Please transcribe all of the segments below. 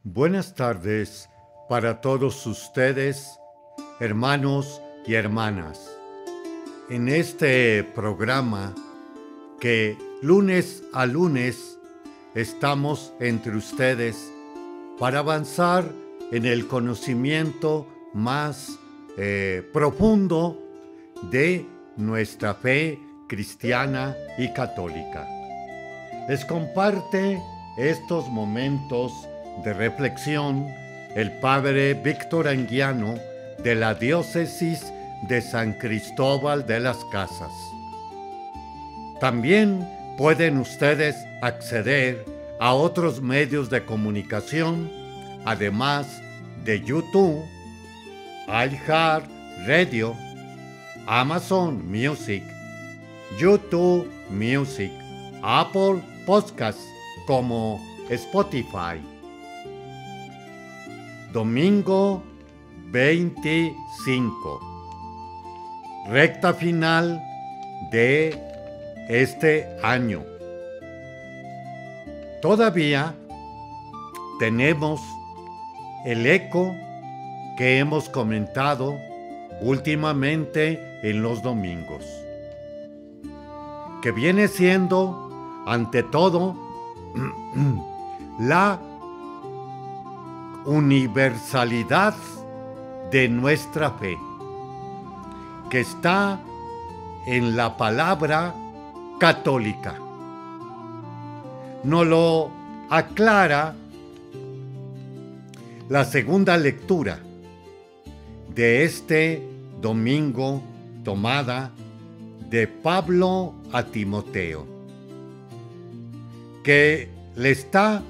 Buenas tardes para todos ustedes, hermanos y hermanas. En este programa que lunes a lunes estamos entre ustedes para avanzar en el conocimiento más profundo de nuestra fe cristiana y católica. Les comparte estos momentos de reflexión el padre Víctor Anguiano de la diócesis de San Cristóbal de las Casas. También pueden ustedes acceder a otros medios de comunicación, además de YouTube, iHeart Radio, Amazon Music, YouTube Music, Apple Podcasts como Spotify. Domingo 25, recta final de este año. Todavía tenemos el eco que hemos comentado últimamente en los domingos, que viene siendo, ante todo, la universalidad de nuestra fe, que está en la palabra católica. Nos lo aclara la segunda lectura de este domingo, tomada de Pablo a Timoteo, que le está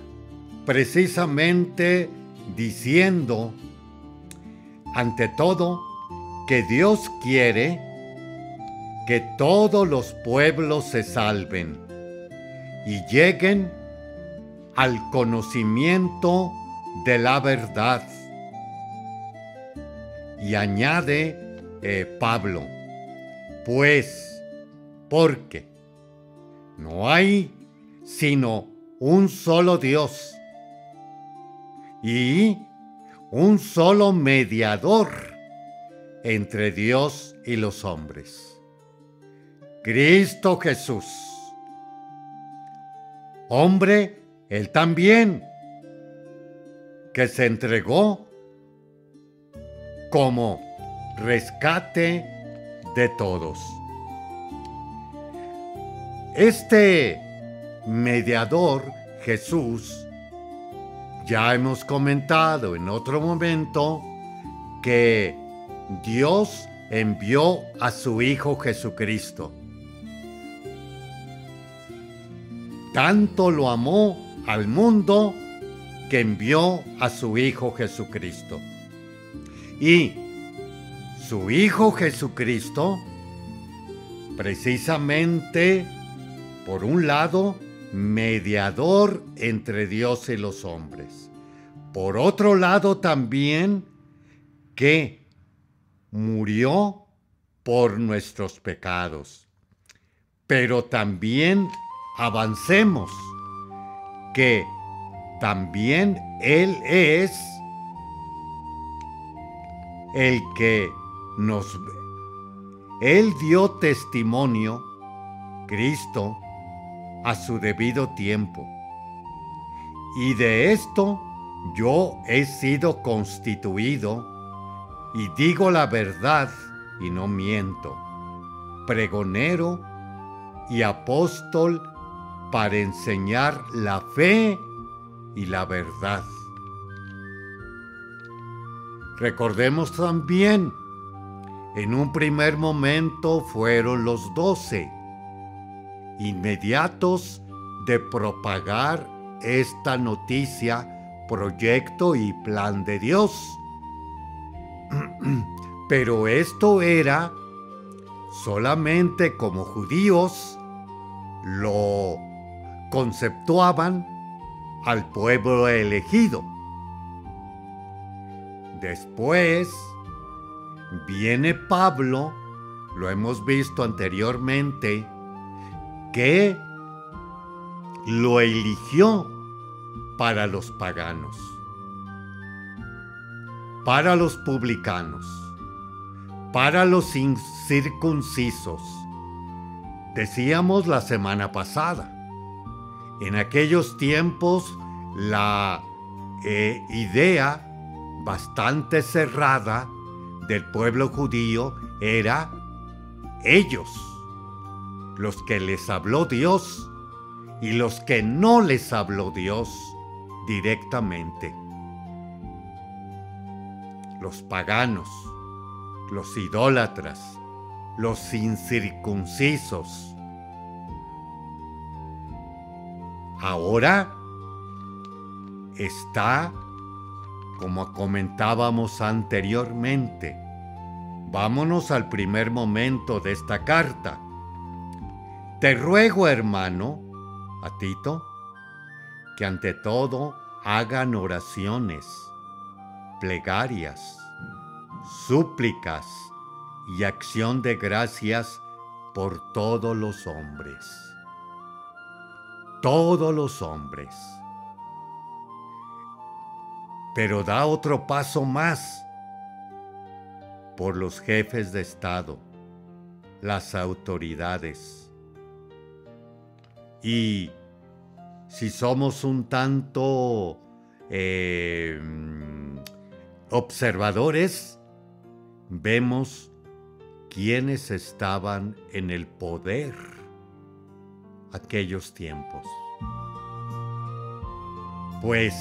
precisamente diciendo, ante todo, que Dios quiere que todos los pueblos se salven y lleguen al conocimiento de la verdad. Y añade Pablo, pues, porque no hay sino un solo Dios y un solo mediador entre Dios y los hombres, Cristo Jesús. Hombre, Él también, que se entregó como rescate de todos. Este mediador, Jesús, ya hemos comentado en otro momento que Dios envió a su Hijo Jesucristo. Tanto lo amó al mundo que envió a su Hijo Jesucristo. Y su Hijo Jesucristo, precisamente, por un lado, mediador entre Dios y los hombres. Por otro lado también, que murió por nuestros pecados. Pero también avancemos, que también Él es el que Él dio testimonio, Cristo, a su debido tiempo. Y de esto yo he sido constituido, y digo la verdad y no miento, pregonero y apóstol para enseñar la fe y la verdad. Recordemos también, en un primer momento fueron los 12, inmediatos de propagar esta noticia, proyecto y plan de Dios. Pero esto era solamente como judíos lo conceptuaban al pueblo elegido. Después viene Pablo, lo hemos visto anteriormente, que lo eligió para los paganos. para los publicanos, para los incircuncisos. Decíamos la semana pasada, en aquellos tiempos la idea bastante cerrada del pueblo judío era ellos, los que les habló Dios y los que no les habló Dios directamente. Los paganos, los idólatras, los incircuncisos. Ahora está, como comentábamos anteriormente, vámonos al primer momento de esta carta. Te ruego, hermano, a Tito, que ante todo hagan oraciones, plegarias, súplicas y acción de gracias por todos los hombres. Todos los hombres. Pero da otro paso más por los jefes de Estado, las autoridades. Y si somos un tanto observadores, vemos quiénes estaban en el poder aquellos tiempos. Pues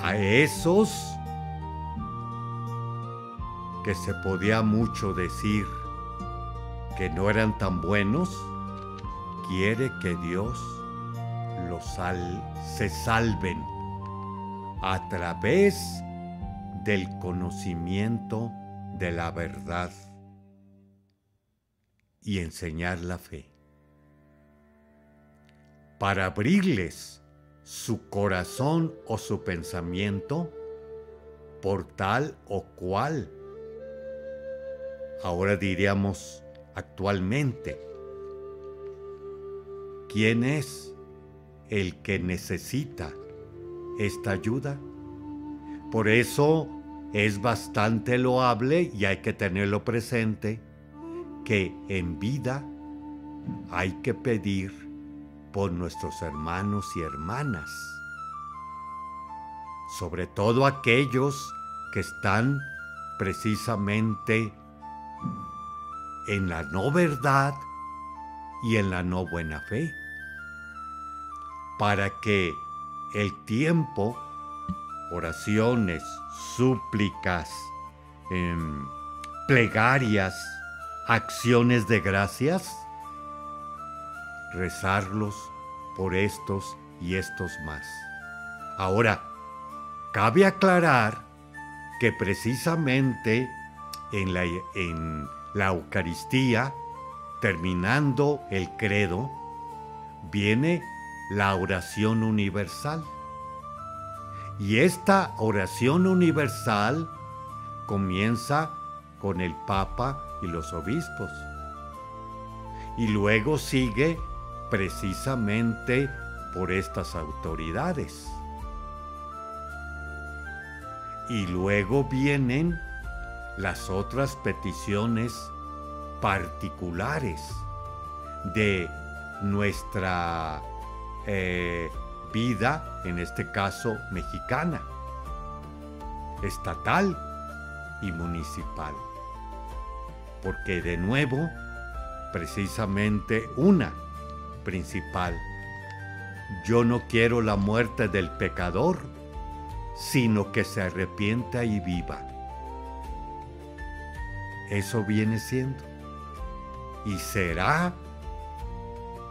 a esos que se podía mucho decir que no eran tan buenos, quiere que Dios se salven a través del conocimiento de la verdad y enseñar la fe, para abrirles su corazón o su pensamiento por tal o cual, ahora diríamos actualmente, ¿quién es el que necesita esta ayuda? Por eso es bastante loable y hay que tenerlo presente que en vida hay que pedir por nuestros hermanos y hermanas, sobre todo aquellos que están precisamente en la no verdad y en la no buena fe, para que el tiempo, oraciones, súplicas, plegarias, acciones de gracias, rezarlos por estos y estos más. Ahora, cabe aclarar que precisamente en la Eucaristía, terminando el credo, viene la oración universal. Y esta oración universal comienza con el Papa y los obispos. Y luego sigue precisamente por estas autoridades. Y luego vienen las otras peticiones particulares de nuestra vida, en este caso mexicana, estatal y municipal. Porque de nuevo, precisamente una principal, yo no quiero la muerte del pecador, sino que se arrepienta y viva. Eso viene siendo y será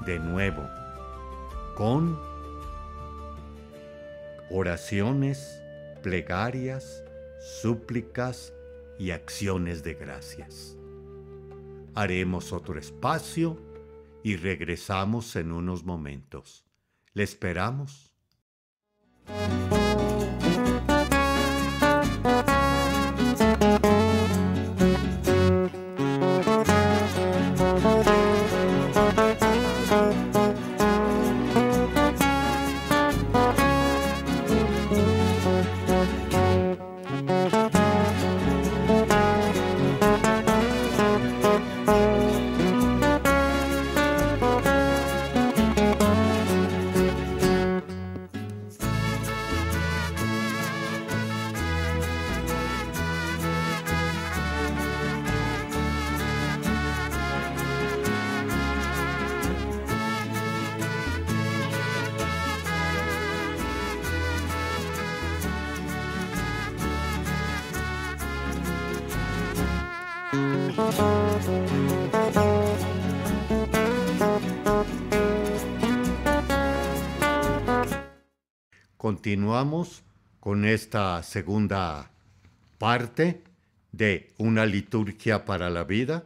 de nuevo con oraciones, plegarias, súplicas y acciones de gracias. Haremos otro espacio y regresamos en unos momentos. ¿Le esperamos? Continuamos con esta segunda parte de una liturgia para la vida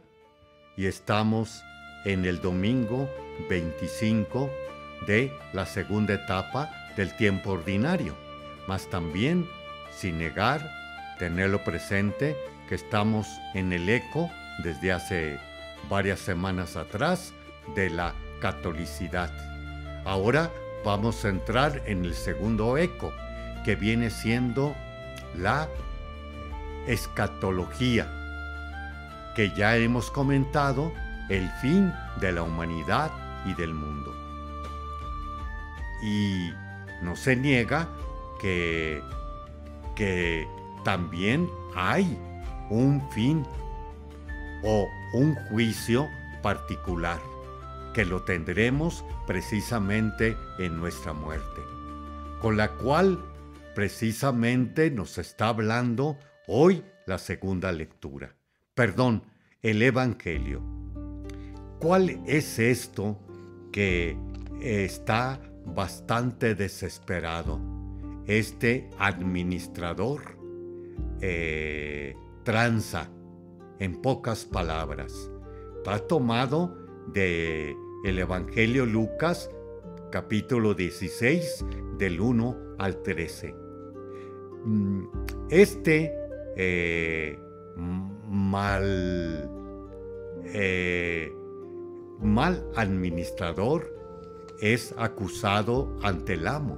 y estamos en el domingo 25 de la segunda etapa del tiempo ordinario, mas también, sin negar, tenerlo presente, que estamos en el eco desde hace varias semanas atrás de la catolicidad. Ahora vamos a entrar en el segundo eco, que viene siendo la escatología, que ya hemos comentado, el fin de la humanidad y del mundo. Y no se niega que también hay un fin o un juicio particular, que lo tendremos precisamente en nuestra muerte, con la cual precisamente nos está hablando hoy la segunda lectura. Perdón, el Evangelio. ¿Cuál es esto que está bastante desesperado? Este administrador tranza, en pocas palabras. Está tomado de el Evangelio Lucas, capítulo 16, del 1 al 13. Este mal administrador es acusado ante el amo,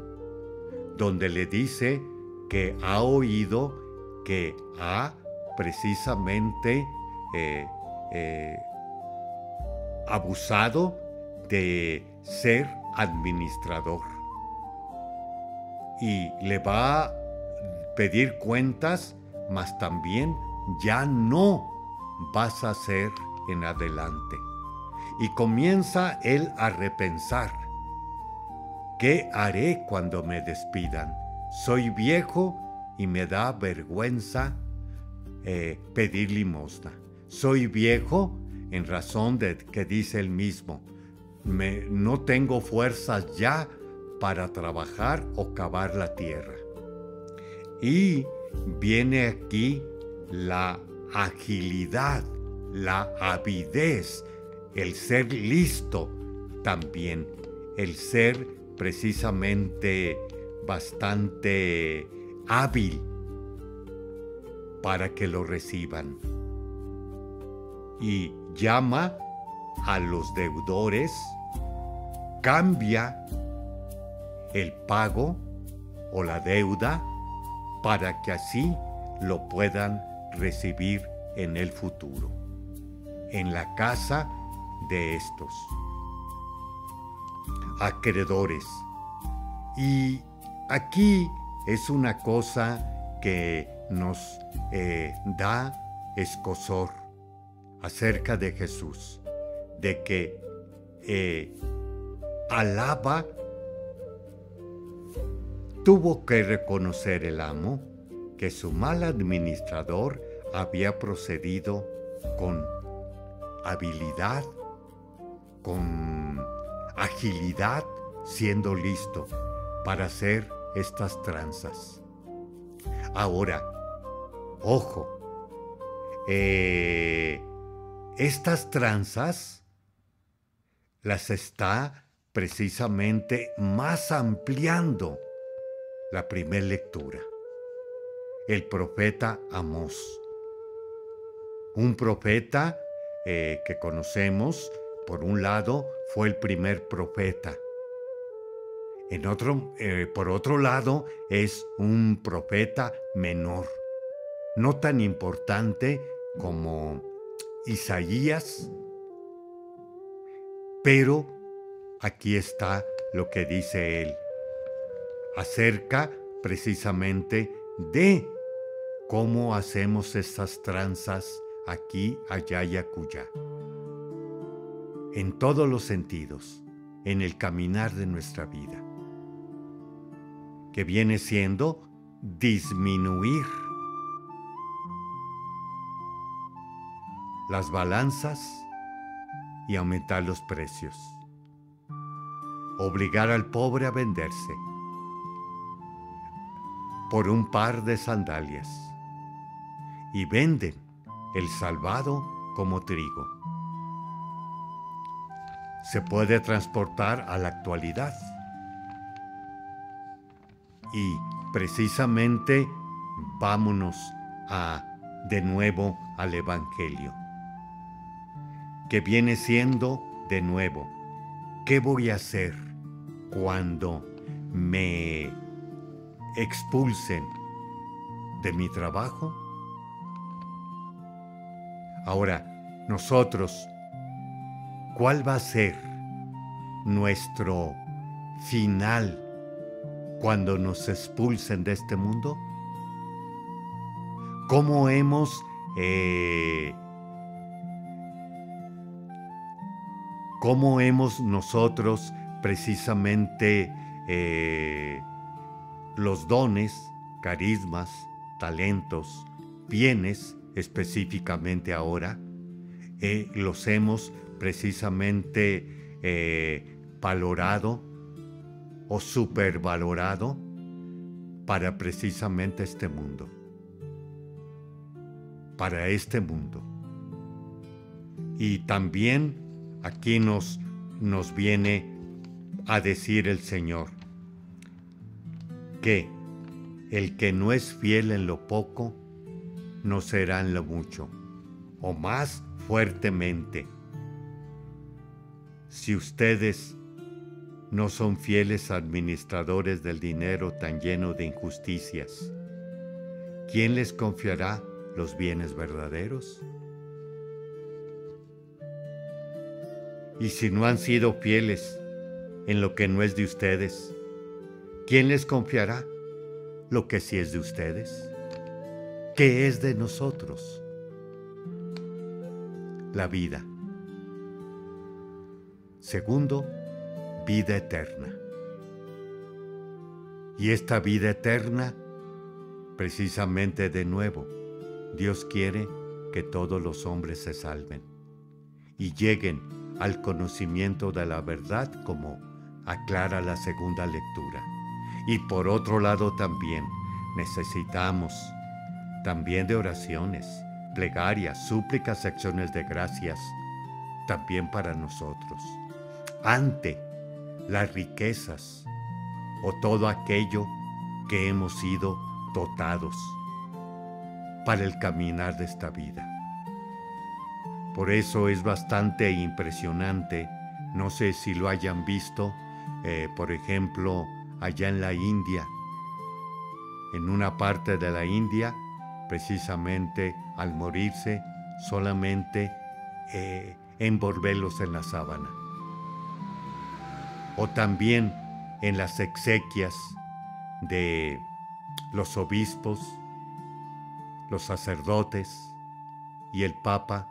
donde le dice que ha oído que ha precisamente abusado de ser administrador y le va a pedir cuentas, mas también ya no vas a hacer en adelante. Y comienza él a repensar: ¿qué haré cuando me despidan? Soy viejo y me da vergüenza pedir limosna. Soy viejo en razón de que dice él mismo, no tengo fuerzas ya para trabajar o cavar la tierra. Y viene aquí la agilidad, la avidez, el ser listo también, el ser precisamente bastante hábil para que lo reciban. Y llama a los deudores, cambia el pago o la deuda para que así lo puedan recibir en el futuro, en la casa de estos acreedores. Y aquí es una cosa que nos da escozor acerca de Jesús, de que alaba, tuvo que reconocer el amo que su mal administrador había procedido con habilidad, con agilidad, siendo listo para hacer estas tranzas. Ahora, ojo, estas tranzas las está precisamente más ampliando la primera lectura. El profeta Amós, un profeta que conocemos, por un lado, fue el primer profeta. Por otro lado, es un profeta menor, no tan importante como Isaías, pero aquí está lo que dice él acerca precisamente de cómo hacemos estas tranzas aquí, allá y acullá, en todos los sentidos, en el caminar de nuestra vida, que viene siendo disminuir las balanzas y aumentar los precios. Obligar al pobre a venderse por un par de sandalias y venden el salvado como trigo. Se puede transportar a la actualidad y precisamente vámonos de nuevo al Evangelio, que viene siendo de nuevo, ¿qué voy a hacer cuando me expulsen de mi trabajo? Ahora, nosotros, ¿cuál va a ser nuestro final cuando nos expulsen de este mundo? ¿Cómo hemos nosotros precisamente los dones, carismas, talentos, bienes específicamente ahora, los hemos precisamente valorado o supervalorado para precisamente este mundo? Para este mundo. Y también aquí nos viene a decir el Señor que el que no es fiel en lo poco, no será en lo mucho, o más fuertemente. Si ustedes no son fieles administradores del dinero tan lleno de injusticias, ¿quién les confiará los bienes verdaderos? Y si no han sido fieles en lo que no es de ustedes, ¿quién les confiará lo que sí es de ustedes? ¿Qué es de nosotros? La vida. Segundo, vida eterna. Y esta vida eterna, precisamente de nuevo, Dios quiere que todos los hombres se salven y lleguen al conocimiento de la verdad, como aclara la segunda lectura. Y por otro lado también necesitamos también de oraciones, plegarias, súplicas, acciones de gracias, también para nosotros, ante las riquezas o todo aquello que hemos sido dotados para el caminar de esta vida. Por eso es bastante impresionante, no sé si lo hayan visto, por ejemplo, allá en la India, en una parte de la India, precisamente al morirse, solamente envolverlos en la sábana. O también en las exequias de los obispos, los sacerdotes y el Papa,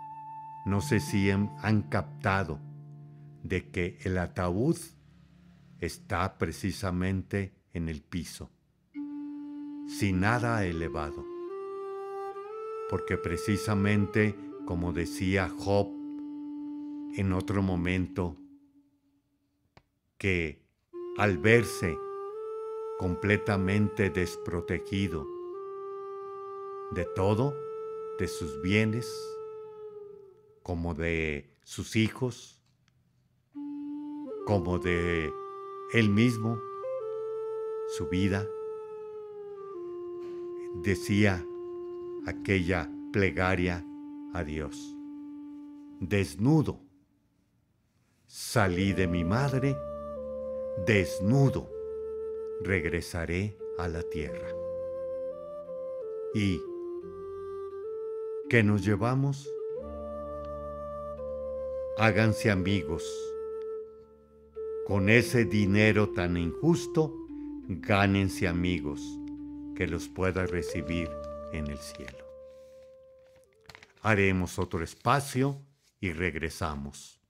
no sé si han captado de que el ataúd está precisamente en el piso, sin nada elevado, porque precisamente, como decía Job en otro momento, que al verse completamente desprotegido de todo, de sus bienes, como de sus hijos, como de él mismo, su vida, decía aquella plegaria a Dios: desnudo salí de mi madre, desnudo regresaré a la tierra. ¿Y qué nos llevamos? Háganse amigos. Con ese dinero tan injusto, gánense amigos que los pueda recibir en el cielo. Haremos otro espacio y regresamos.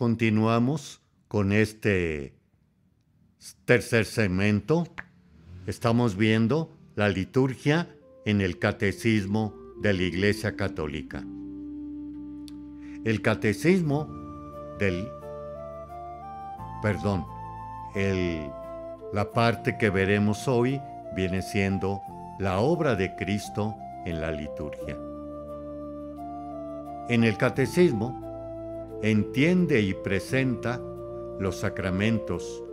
Continuamos con este tercer segmento. Estamos viendo la liturgia en el Catecismo de la Iglesia Católica. El Catecismo la parte que veremos hoy viene siendo la obra de Cristo en la liturgia. En el Catecismo entiende y presenta los sacramentos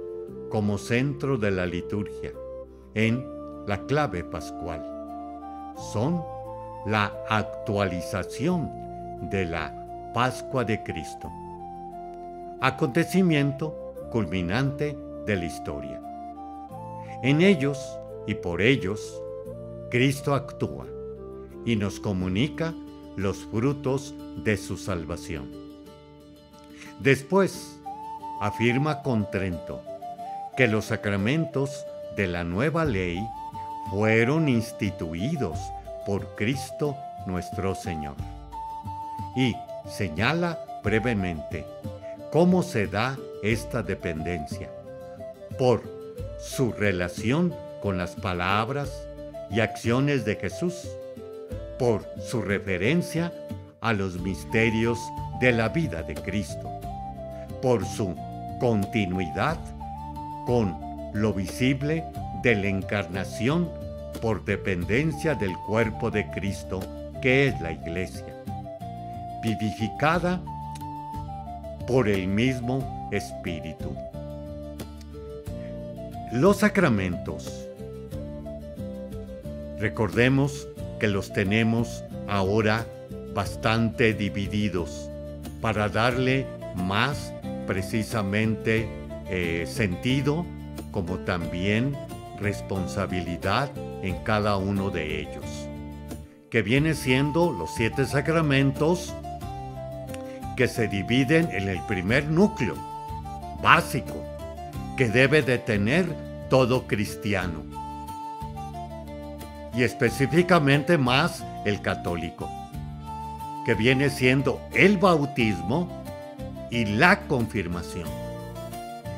como centro de la liturgia en la clave pascual. Son la actualización de la Pascua de Cristo, acontecimiento culminante de la historia. En ellos y por ellos, Cristo actúa y nos comunica los frutos de su salvación. Después, afirma con Trento que los sacramentos de la nueva ley fueron instituidos por Cristo nuestro Señor. Y señala brevemente cómo se da esta dependencia por su relación con las palabras y acciones de Jesús, por su referencia a los misterios de la vida de Cristo, por su continuidad con lo visible de la encarnación por dependencia del cuerpo de Cristo, que es la Iglesia, vivificada por el mismo Espíritu. Los sacramentos, recordemos que los tenemos ahora bastante divididos para darle más precisamente sentido, como también responsabilidad en cada uno de ellos, que viene siendo los 7 sacramentos que se dividen en el primer núcleo básico que debe de tener todo cristiano, y específicamente más el católico, que viene siendo el bautismo y la confirmación,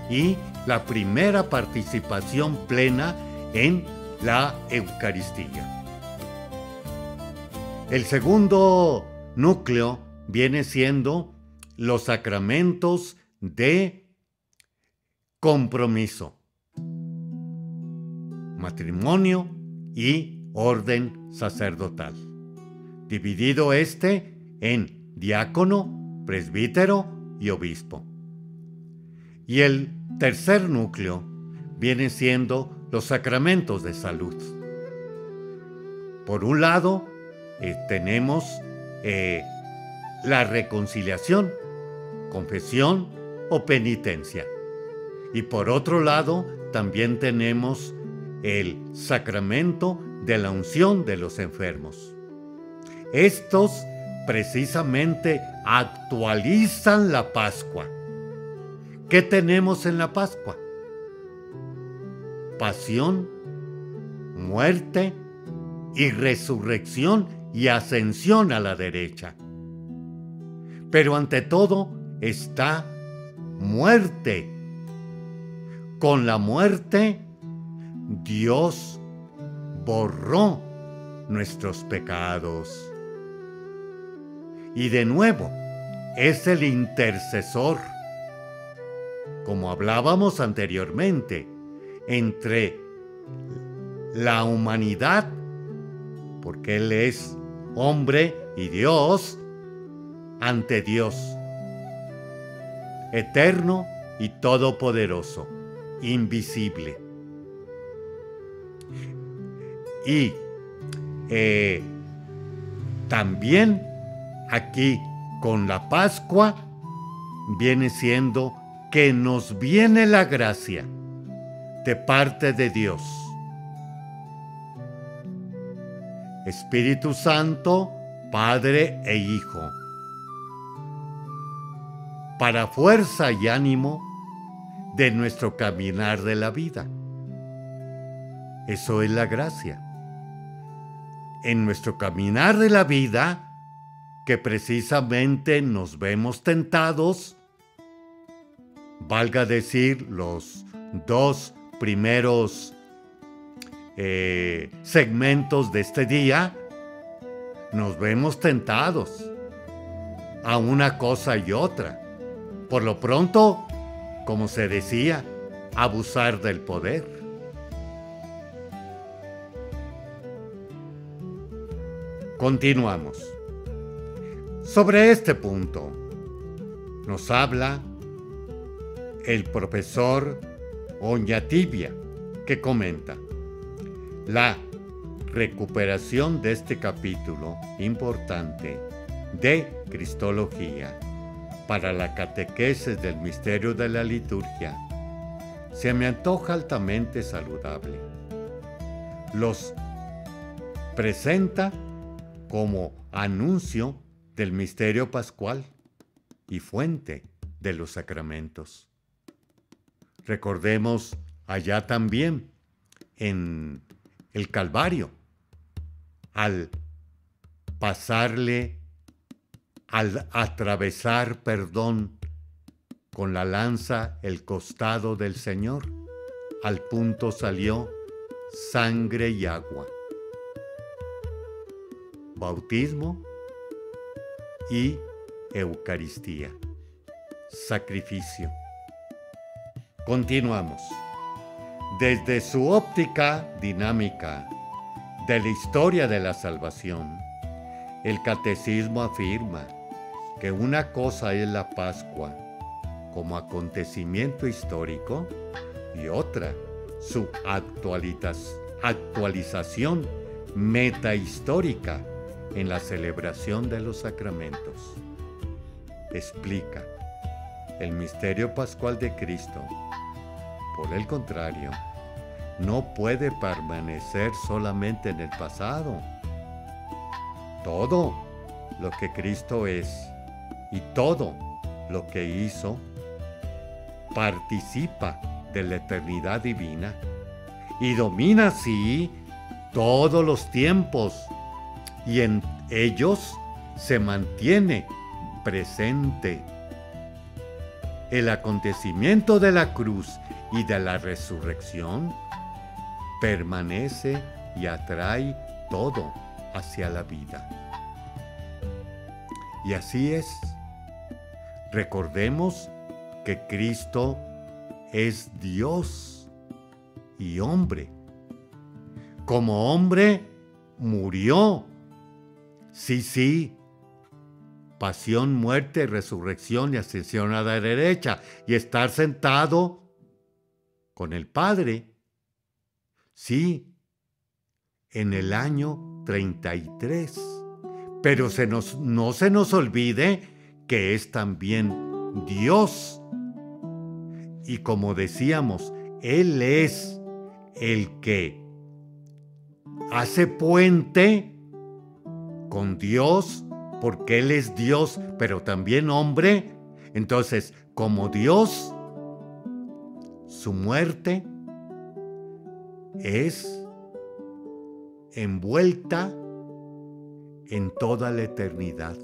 y la primera participación plena en la Eucaristía. El segundo núcleo viene siendo los sacramentos de compromiso, matrimonio y orden sacerdotal, dividido en diácono, presbítero y obispo. Y el tercer núcleo viene siendo los sacramentos de salud. Por un lado, tenemos la reconciliación, confesión o penitencia. Y por otro lado, también tenemos el sacramento de la unción de los enfermos. Estos precisamente actualizan la Pascua. ¿Qué tenemos en la Pascua? Pasión, muerte y resurrección y ascensión a la derecha. Pero ante todo está muerte. Con la muerte, Dios borró nuestros pecados. Y de nuevo, es el intercesor, como hablábamos anteriormente, entre la humanidad, porque Él es hombre y Dios, ante Dios, eterno y todopoderoso, invisible. Y también aquí con la Pascua viene siendo que nos viene la gracia de parte de Dios. Espíritu Santo, Padre e Hijo, para fuerza y ánimo de nuestro caminar de la vida. Eso es la gracia. En nuestro caminar de la vida, que precisamente nos vemos tentados valga decir, los dos primeros segmentos de este día, nos vemos tentados a una cosa y otra. Por lo pronto, como se decía, abusar del poder. Continuamos. Sobre este punto nos habla el profesor Oñatibia, que comenta: la recuperación de este capítulo importante de Cristología para la catequesis del misterio de la liturgia se me antoja altamente saludable. Los presenta como anuncio del misterio pascual y fuente de los sacramentos. Recordemos allá también en el Calvario, al pasarle, al atravesar, con la lanza el costado del Señor, al punto salió sangre y agua. Bautismo y Eucaristía, sacrificio. Continuamos. Desde su óptica dinámica de la historia de la salvación, el catecismo afirma que una cosa es la Pascua como acontecimiento histórico y otra su actualización metahistórica en la celebración de los sacramentos. Explica: el misterio pascual de Cristo, por el contrario, no puede permanecer solamente en el pasado. Todo lo que Cristo es y todo lo que hizo participa de la eternidad divina y domina así todos los tiempos, y en ellos se mantiene presente. El acontecimiento de la cruz y de la resurrección permanece y atrae todo hacia la vida. Y así es. Recordemos que Cristo es Dios y hombre. Como hombre murió. Sí. Pasión, muerte, resurrección y ascensión a la derecha. Y estar sentado con el Padre. Sí, en el año 33. Pero no se nos olvide que es también Dios. Y como decíamos, Él es el que hace puente con Dios, porque Él es Dios, pero también hombre. Entonces, como Dios, su muerte es envuelta en toda la eternidad.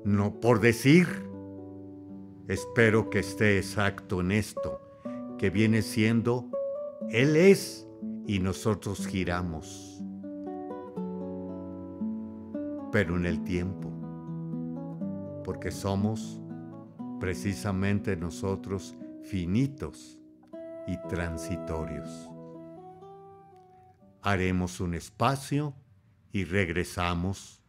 No por decir, espero que esté exacto en esto, que viene siendo Él es y nosotros giramos, pero en el tiempo, porque somos precisamente nosotros finitos y transitorios. Haremos un espacio y regresamos.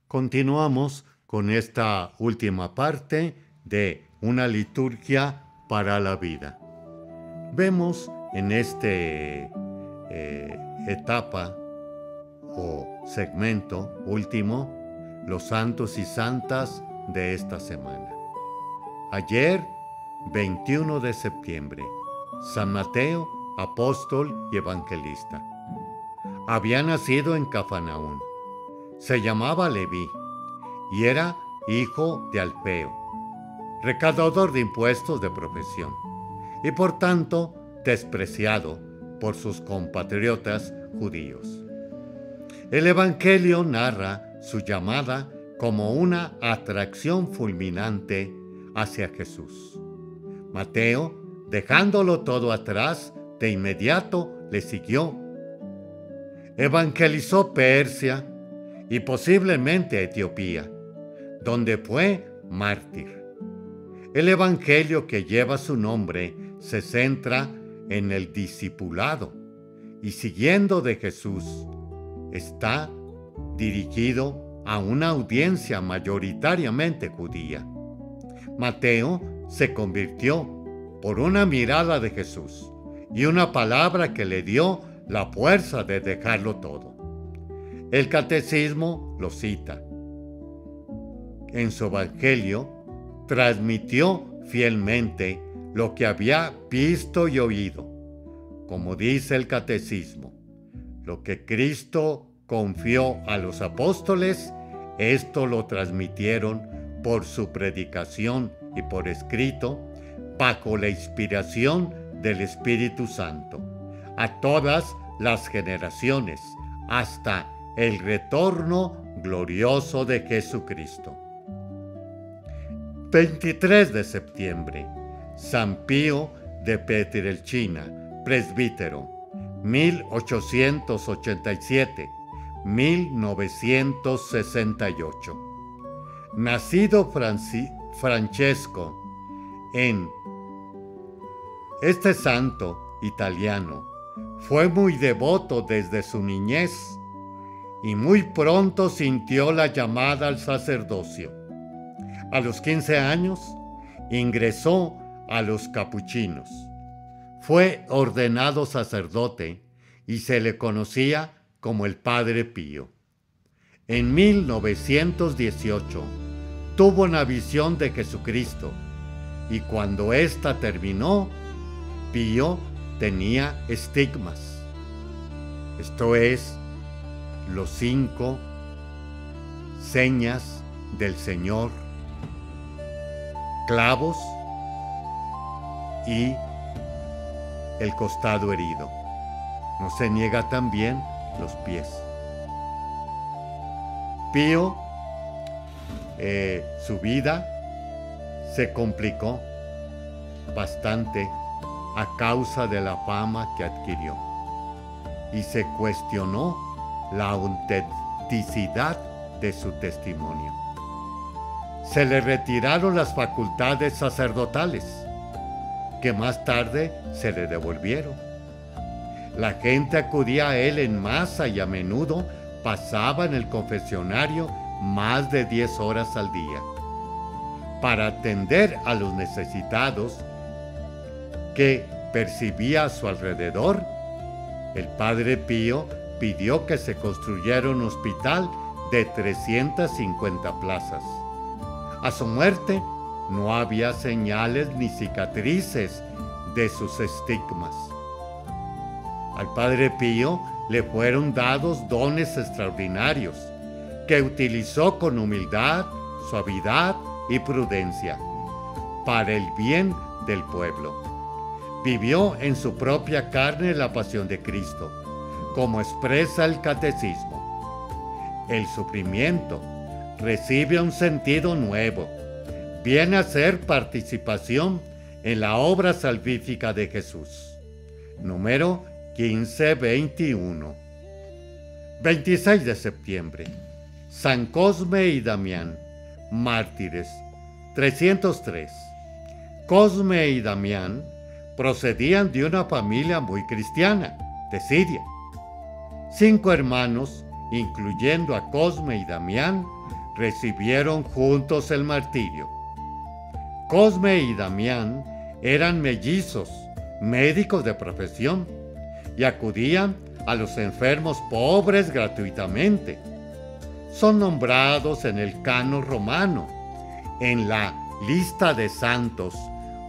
Continuamos con esta última parte de una liturgia para la vida. Vemos en esta etapa o segmento último los santos y santas de esta semana. Ayer, 21 de septiembre, San Mateo, apóstol y evangelista. Había nacido en Cafarnaún. Se llamaba Leví y era hijo de Alfeo, recaudador de impuestos de profesión, y por tanto despreciado por sus compatriotas judíos. El Evangelio narra su llamada como una atracción fulminante hacia Jesús. Mateo, dejándolo todo atrás, de inmediato le siguió. Evangelizó Persia y posiblemente Etiopía, donde fue mártir. El evangelio que lleva su nombre se centra en el discipulado y siguiendo de Jesús. Está dirigido a una audiencia mayoritariamente judía. Mateo se convirtió por una mirada de Jesús y una palabra que le dio la fuerza de dejarlo todo. El catecismo lo cita. En su evangelio transmitió fielmente lo que había visto y oído. Como dice el catecismo, lo que Cristo confió a los apóstoles, esto lo transmitieron por su predicación y por escrito, bajo la inspiración del Espíritu Santo, a todas las generaciones, hasta el retorno glorioso de Jesucristo. 23 de septiembre, San Pío de Pietrelcina, presbítero, 1887-1968. Nacido Francesco en este santo italiano, fue muy devoto desde su niñez y muy pronto sintió la llamada al sacerdocio. A los 15 años ingresó a los capuchinos. Fue ordenado sacerdote y se le conocía como el Padre Pío. En 1918 tuvo una visión de Jesucristo y cuando ésta terminó, Pío tenía estigmas. Esto es, los 5 señas del Señor, clavos y el costado herido. No se niega también los pies. Pío, su vida se complicó bastante a causa de la fama que adquirió y se cuestionó la autenticidad de su testimonio. Se le retiraron las facultades sacerdotales, que más tarde se le devolvieron. La gente acudía a él en masa y a menudo pasaba en el confesionario más de 10 horas al día. Para atender a los necesitados que percibía a su alrededor, el Padre Pío pidió que se construyera un hospital de 350 plazas. A su muerte, no había señales ni cicatrices de sus estigmas. Al Padre Pío le fueron dados dones extraordinarios que utilizó con humildad, suavidad y prudencia para el bien del pueblo. Vivió en su propia carne la pasión de Cristo, como expresa el catecismo. El sufrimiento recibe un sentido nuevo. Viene a ser participación en la obra salvífica de Jesús. Número 1521. 26 de septiembre. San Cosme y Damián, mártires, 303. Cosme y Damián procedían de una familia muy cristiana, de Siria. 5 hermanos, incluyendo a Cosme y Damián, recibieron juntos el martirio. Cosme y Damián eran mellizos, médicos de profesión, y acudían a los enfermos pobres gratuitamente. Son nombrados en el canon romano, en la lista de santos,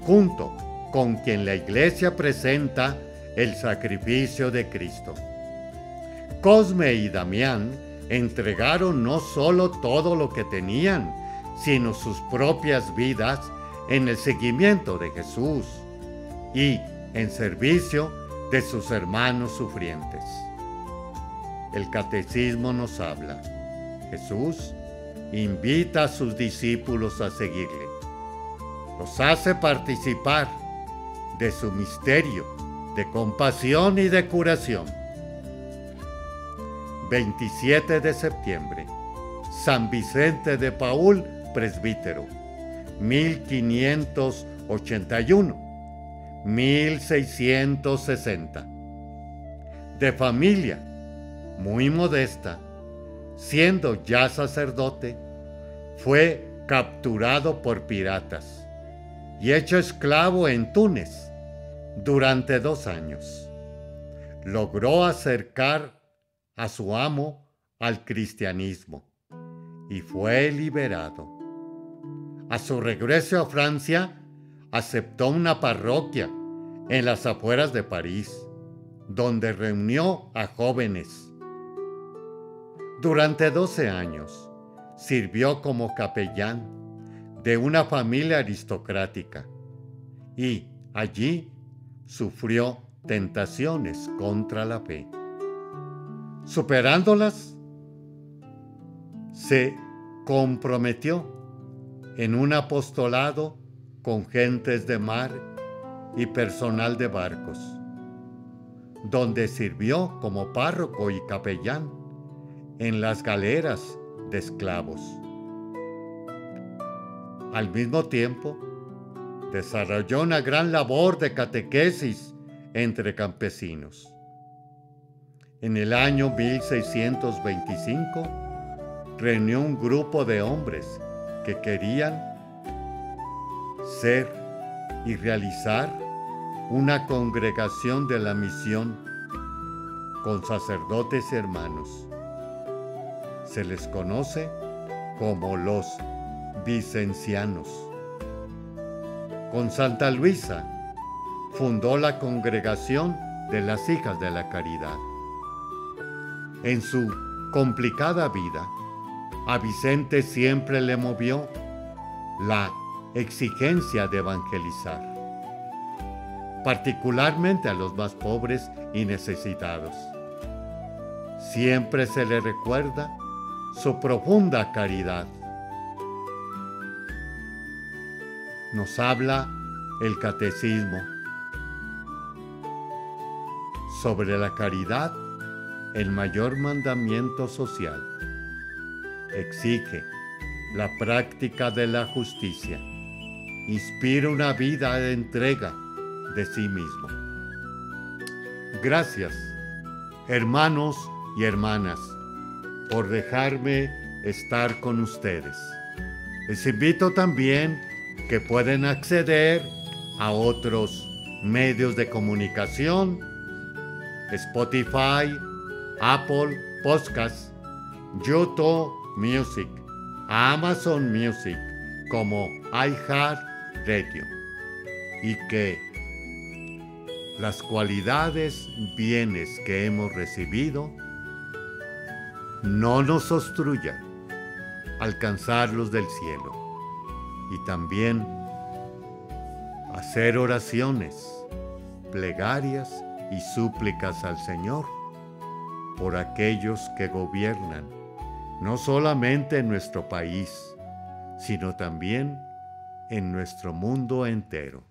junto con quien la Iglesia presenta el sacrificio de Cristo. Cosme y Damián entregaron no solo todo lo que tenían, sino sus propias vidas en el seguimiento de Jesús y en servicio de sus hermanos sufrientes. El catecismo nos habla. Jesús invita a sus discípulos a seguirle. Los hace participar de su misterio de compasión y de curación. 27 de septiembre, San Vicente de Paúl, presbítero, 1581-1660. De familia muy modesta, siendo ya sacerdote, fue capturado por piratas y hecho esclavo en Túnez durante 2 años. Logró acercar a su amo al cristianismo y fue liberado. A su regreso a Francia, aceptó una parroquia en las afueras de París, donde reunió a jóvenes. Durante 12 años, sirvió como capellán de una familia aristocrática y allí sufrió tentaciones contra la fe. Superándolas, se comprometió en un apostolado con gentes de mar y personal de barcos, donde sirvió como párroco y capellán en las galeras de esclavos. Al mismo tiempo, desarrolló una gran labor de catequesis entre campesinos. En el año 1625, reunió un grupo de hombres que querían ser y realizar una congregación de la misión con sacerdotes y hermanos. Se les conoce como los vicencianos. Con Santa Luisa fundó la Congregación de las Hijas de la Caridad. En su complicada vida, a Vicente siempre le movió la exigencia de evangelizar, particularmente a los más pobres y necesitados. Siempre se le recuerda su profunda caridad. Nos habla el catecismo sobre la caridad, el mayor mandamiento social. Exige la práctica de la justicia. Inspira una vida de entrega de sí mismo. Gracias, hermanos y hermanas, por dejarme estar con ustedes. Les invito también que pueden acceder a otros medios de comunicación, Spotify, Apple Podcasts, YouTube Music, Amazon Music, como iHeartRadio, y que las cualidades, bienes que hemos recibido no nos obstruyan alcanzarlos del cielo, y también hacer oraciones, plegarias y súplicas al Señor por aquellos que gobiernan, no solamente en nuestro país, sino también en nuestro mundo entero,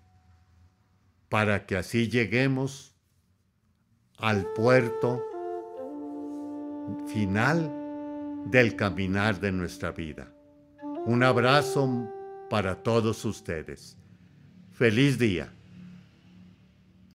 para que así lleguemos al puerto final del caminar de nuestra vida. Un abrazo para todos ustedes. Feliz día.